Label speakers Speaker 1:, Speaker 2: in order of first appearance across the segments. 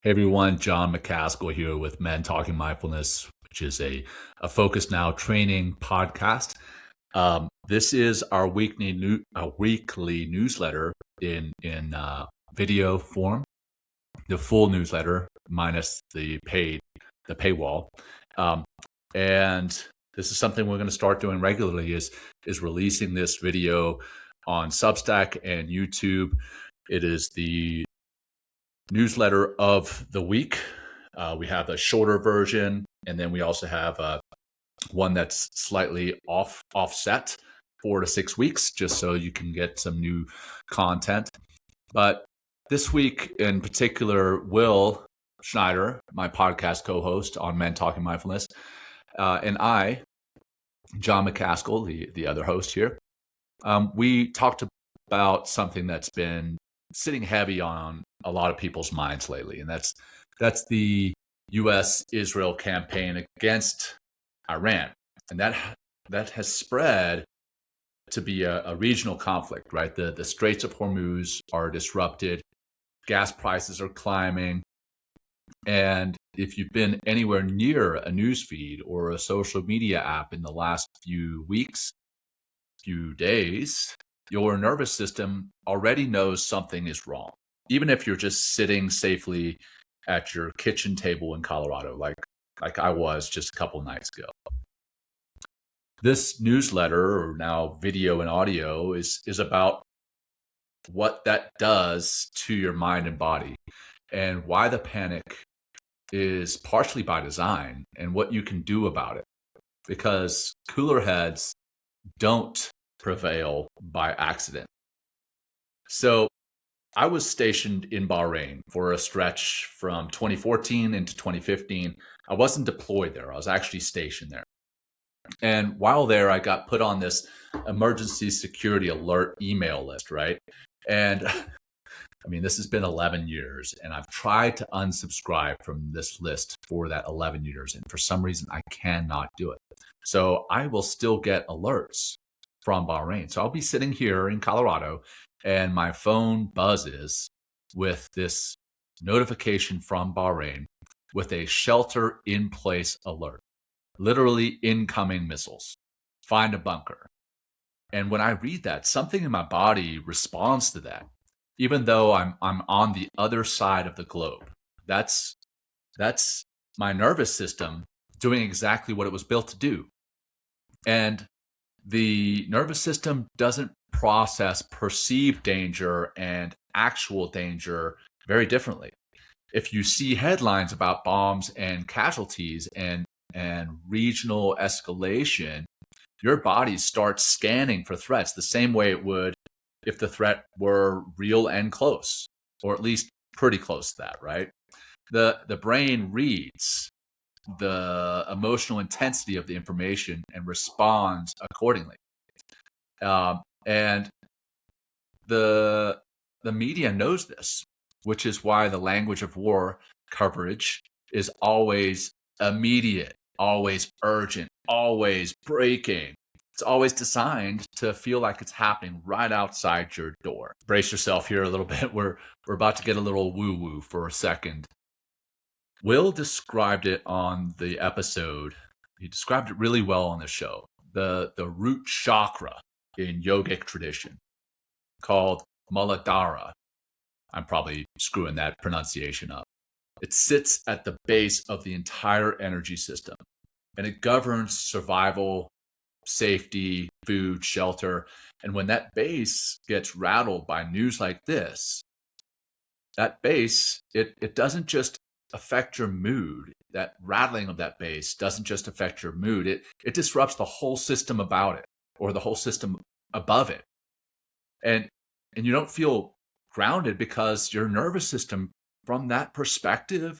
Speaker 1: Hey everyone, John Macaskill here with Men Talking Mindfulness, which is a Focus Now training podcast. This is our weekly newsletter in video form, the full newsletter minus the paywall, and this is something we're going to start doing regularly. Is releasing this video on Substack and YouTube. It is the newsletter of the week. We have a shorter version, and then we also have one that's slightly offset 4 to 6 weeks, just so you can get some new content. But this week in particular, Will Schneider, my podcast co-host on Men Talking Mindfulness, and I, John Macaskill, the other host here, we talked about something that's been sitting heavy on a lot of people's minds lately, and that's the U.S.-Israel campaign against Iran, and that has spread to be a regional conflict. Right, the Straits of Hormuz are disrupted, gas prices are climbing, and if you've been anywhere near a newsfeed or a social media app in the last few weeks, few days, your nervous system already knows something is wrong, even if you're just sitting safely at your kitchen table in Colorado, like I was just a couple nights ago. This newsletter, or now video and audio, is about what that does to your mind and body, and why the panic is partially by design, and what you can do about it. Because cooler heads don't prevail by accident. So I was stationed in Bahrain for a stretch from 2014 into 2015. I wasn't deployed there. I was actually stationed there. And while there, I got put on this emergency security alert email list, right? And I mean, this has been 11 years, and I've tried to unsubscribe from this list for that 11 years. And for some reason, I cannot do it. So I will still get alerts from Bahrain. So I'll be sitting here in Colorado, and my phone buzzes with this notification from Bahrain with a shelter in place alert, literally incoming missiles, find a bunker. And when I read that, something in my body responds to that, even though I'm on the other side of the globe. That's my nervous system doing exactly what it was built to do. And the nervous system doesn't process perceived danger and actual danger very differently. If you see headlines about bombs and casualties and regional escalation, your body starts scanning for threats the same way it would if the threat were real and close, or at least pretty close to that, right? The brain reads the emotional intensity of the information and responds accordingly. And the media knows this, which is why the language of war coverage is always immediate, always urgent, always breaking. It's always designed to feel like it's happening right outside your door. Brace yourself here a little bit. We're about to get a little woo-woo for a second. Will described it on the episode. He described it really well on the show. The root chakra in yogic tradition, called Muladhara. I'm probably screwing that pronunciation up. It sits at the base of the entire energy system, and it governs survival, safety, food, shelter. And when that base gets rattled by news like this, that base, it doesn't just affect your mood. That rattling of that base doesn't just affect your mood. It disrupts the whole system about it, or the whole system above it. And you don't feel grounded because your nervous system, from that perspective,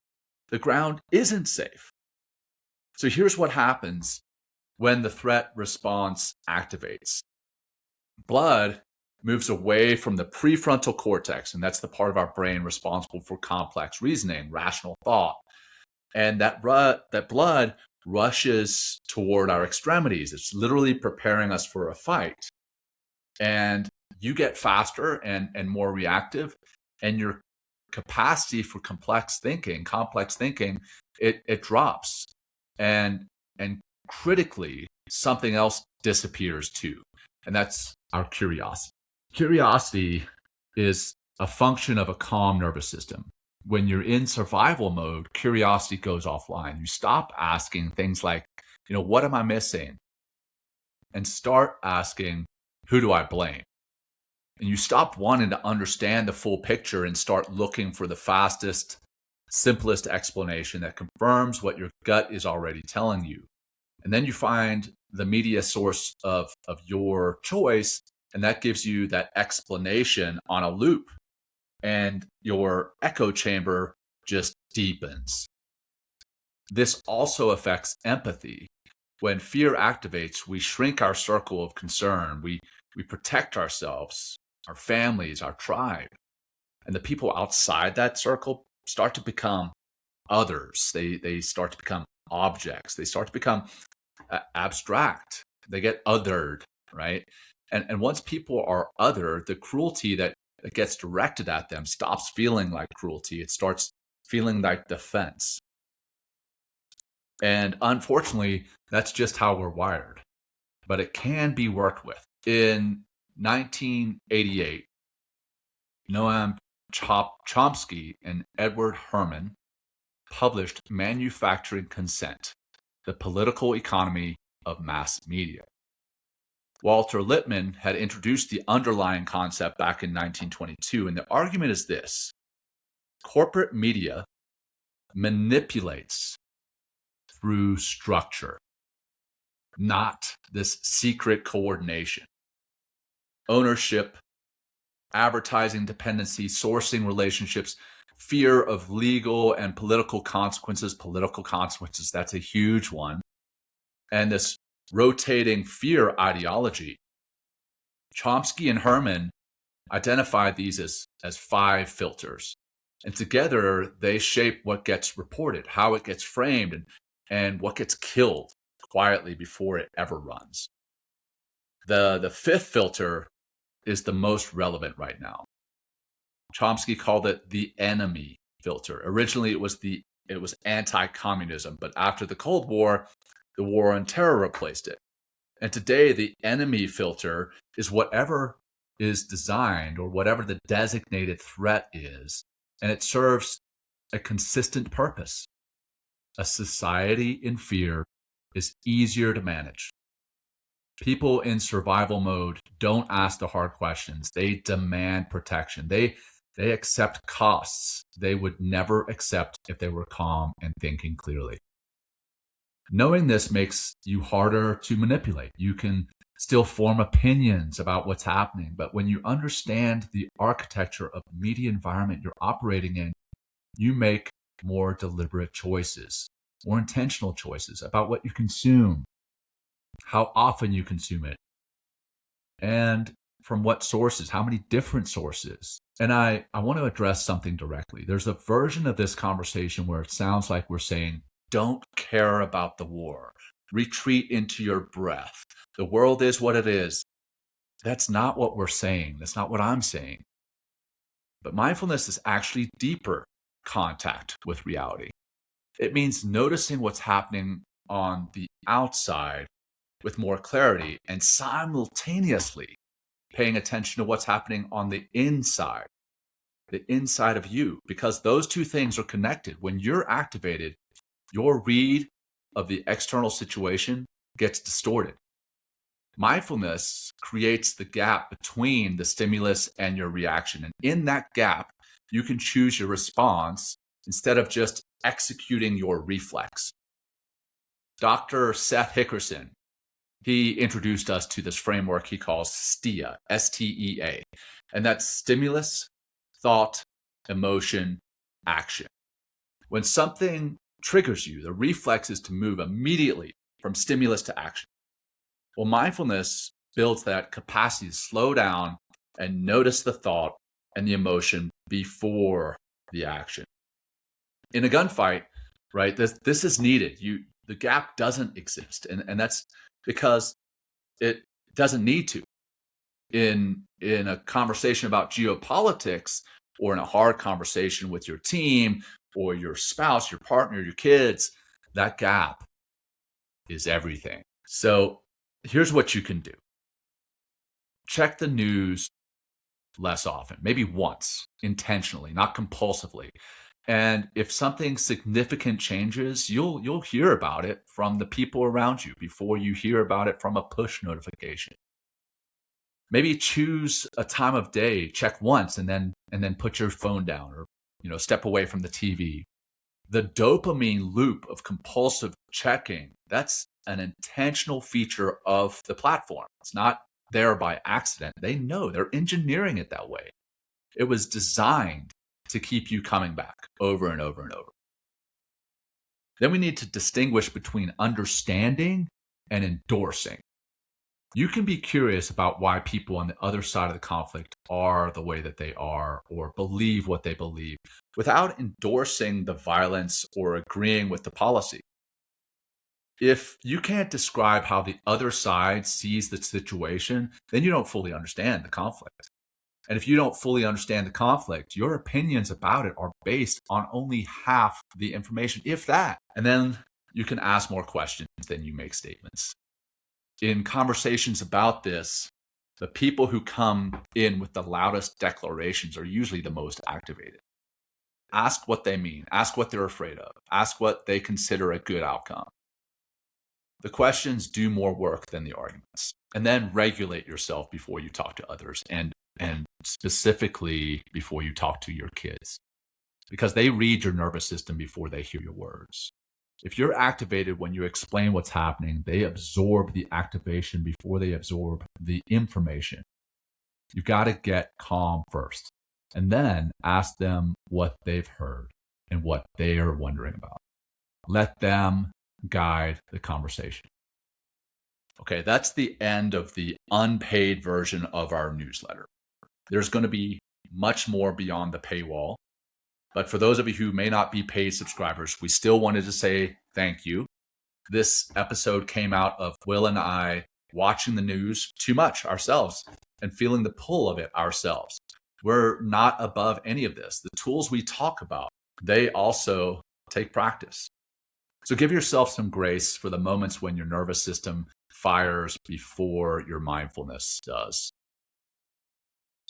Speaker 1: the ground isn't safe. So here's what happens when the threat response activates. Blood moves away from the prefrontal cortex, and that's the part of our brain responsible for complex reasoning, rational thought. And that blood rushes toward our extremities. It's literally preparing us for a fight. And you get faster and more reactive, and your capacity for complex thinking, it drops. And critically, something else disappears too. And that's our curiosity. Curiosity is a function of a calm nervous system. When you're in survival mode, curiosity goes offline. You stop asking things like, what am I missing? And start asking, who do I blame? And you stop wanting to understand the full picture and start looking for the fastest, simplest explanation that confirms what your gut is already telling you. And then you find the media source of your choice, and that gives you that explanation on a loop. And your echo chamber just deepens. This also affects empathy. When fear activates, we shrink our circle of concern. We protect ourselves, our families, our tribe. And the people outside that circle start to become others. They start to become objects. They start to become abstract. They get othered, right? And once people are othered, the cruelty that gets directed at them stops feeling like cruelty. It starts feeling like defense. And unfortunately, that's just how we're wired. But it can be worked with. In 1988, Noam Chomsky and Edward Herman published Manufacturing Consent, the Political Economy of Mass Media. Walter Lippmann had introduced the underlying concept back in 1922, and the argument is this: corporate media manipulates through structure, not this secret coordination. Ownership, advertising dependency, sourcing relationships, fear of legal and political consequences. Political consequences, that's a huge one. And this rotating fear ideology. Chomsky and Herman identified these as 5 filters. And together, they shape what gets reported, how it gets framed, and what gets killed quietly before it ever runs. The 5th filter is the most relevant right now. Chomsky called it the enemy filter. Originally, it was anti-communism, but after the Cold War, the war on terror replaced it. And today, the enemy filter is whatever is designed or whatever the designated threat is, and it serves a consistent purpose. A society in fear is easier to manage. People in survival mode don't ask the hard questions. They demand protection. They accept costs they would never accept if they were calm and thinking clearly. Knowing this makes you harder to manipulate. You can still form opinions about what's happening, but when you understand the architecture of the media environment you're operating in, you make more deliberate choices, more intentional choices about what you consume, how often you consume it, and from what sources, how many different sources. And I want to address something directly. There's a version of this conversation where it sounds like we're saying, don't care about the war. Retreat into your breath. The world is what it is. That's not what we're saying. That's not what I'm saying. But mindfulness is actually deeper contact with reality. It means noticing what's happening on the outside with more clarity and simultaneously paying attention to what's happening on the inside of you, because those two things are connected. When you're activated, your read of the external situation gets distorted. Mindfulness creates the gap between the stimulus and your reaction. And in that gap, you can choose your response instead of just executing your reflex. Dr. Seth Hickerson, he introduced us to this framework he calls STEA, S-T-E-A. And that's stimulus, thought, emotion, action. When something triggers you, the reflex is to move immediately from stimulus to action. Well, mindfulness builds that capacity to slow down and notice the thought and the emotion before the action. In a gunfight, right, this is needed. The gap doesn't exist. And that's because it doesn't need to. In a conversation about geopolitics, or in a hard conversation with your team or your spouse, your partner, your kids, that gap is everything. So here's what you can do. Check the news less often, maybe once, intentionally, not compulsively. And if something significant changes, you'll hear about it from the people around you before you hear about it from a push notification. Maybe choose a time of day, check once, and then put your phone down, or step away from the TV. The dopamine loop of compulsive checking, that's an intentional feature of the platform. It's not there by accident. They know, they're engineering it that way. It was designed to keep you coming back over and over and over. Then we need to distinguish between understanding and endorsing. You can be curious about why people on the other side of the conflict are the way that they are or believe what they believe without endorsing the violence or agreeing with the policy. If you can't describe how the other side sees the situation, then you don't fully understand the conflict. And if you don't fully understand the conflict, your opinions about it are based on only half the information, if that. And then you can ask more questions than you make statements. In conversations about this, the people who come in with the loudest declarations are usually the most activated. Ask what they mean. Ask what they're afraid of. Ask what they consider a good outcome. The questions do more work than the arguments. And then regulate yourself before you talk to others, and specifically before you talk to your kids, because they read your nervous system before they hear your words. If you're activated when you explain what's happening, they absorb the activation before they absorb the information. You've got to get calm first, and then ask them what they've heard and what they are wondering about. Let them guide the conversation. Okay, that's the end of the unpaid version of our newsletter. There's going to be much more beyond the paywall. But for those of you who may not be paid subscribers, we still wanted to say thank you. This episode came out of Will and I watching the news too much ourselves and feeling the pull of it ourselves. We're not above any of this. The tools we talk about, they also take practice. So give yourself some grace for the moments when your nervous system fires before your mindfulness does.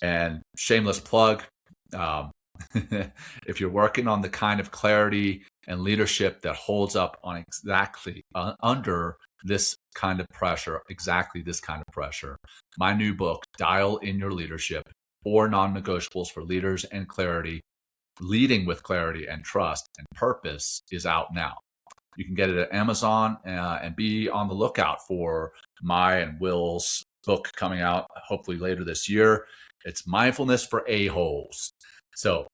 Speaker 1: And shameless plug, if you're working on the kind of clarity and leadership that holds up on exactly under this kind of pressure, my new book, Dial in Your Leadership, 4 Non-Negotiables for Leaders and Clarity, Leading with Clarity and Trust and Purpose, is out now. You can get it at Amazon, and be on the lookout for my and Will's book coming out hopefully later this year. It's Mindfulness for A-Holes. So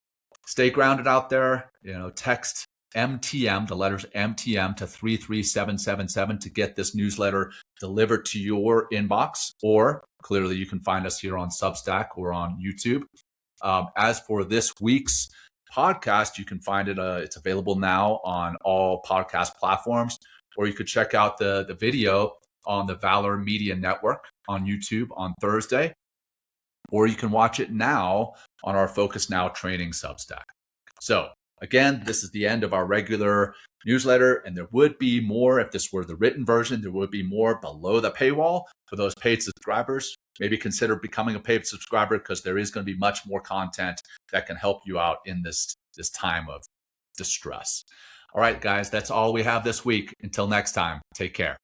Speaker 1: stay grounded out there. Text MTM, the letters MTM, to 33777 to get this newsletter delivered to your inbox. Or clearly you can find us here on Substack or on YouTube. As for this week's podcast, you can find it. It's available now on all podcast platforms, or you could check out the video on the Valor Media Network on YouTube on Thursday. Or you can watch it now on our Focus Now training Substack. So again, this is the end of our regular newsletter, and there would be more if this were the written version. There would be more below the paywall for those paid subscribers. Maybe consider becoming a paid subscriber, because there is going to be much more content that can help you out in this time of distress. All right, guys, that's all we have this week. Until next time, take care.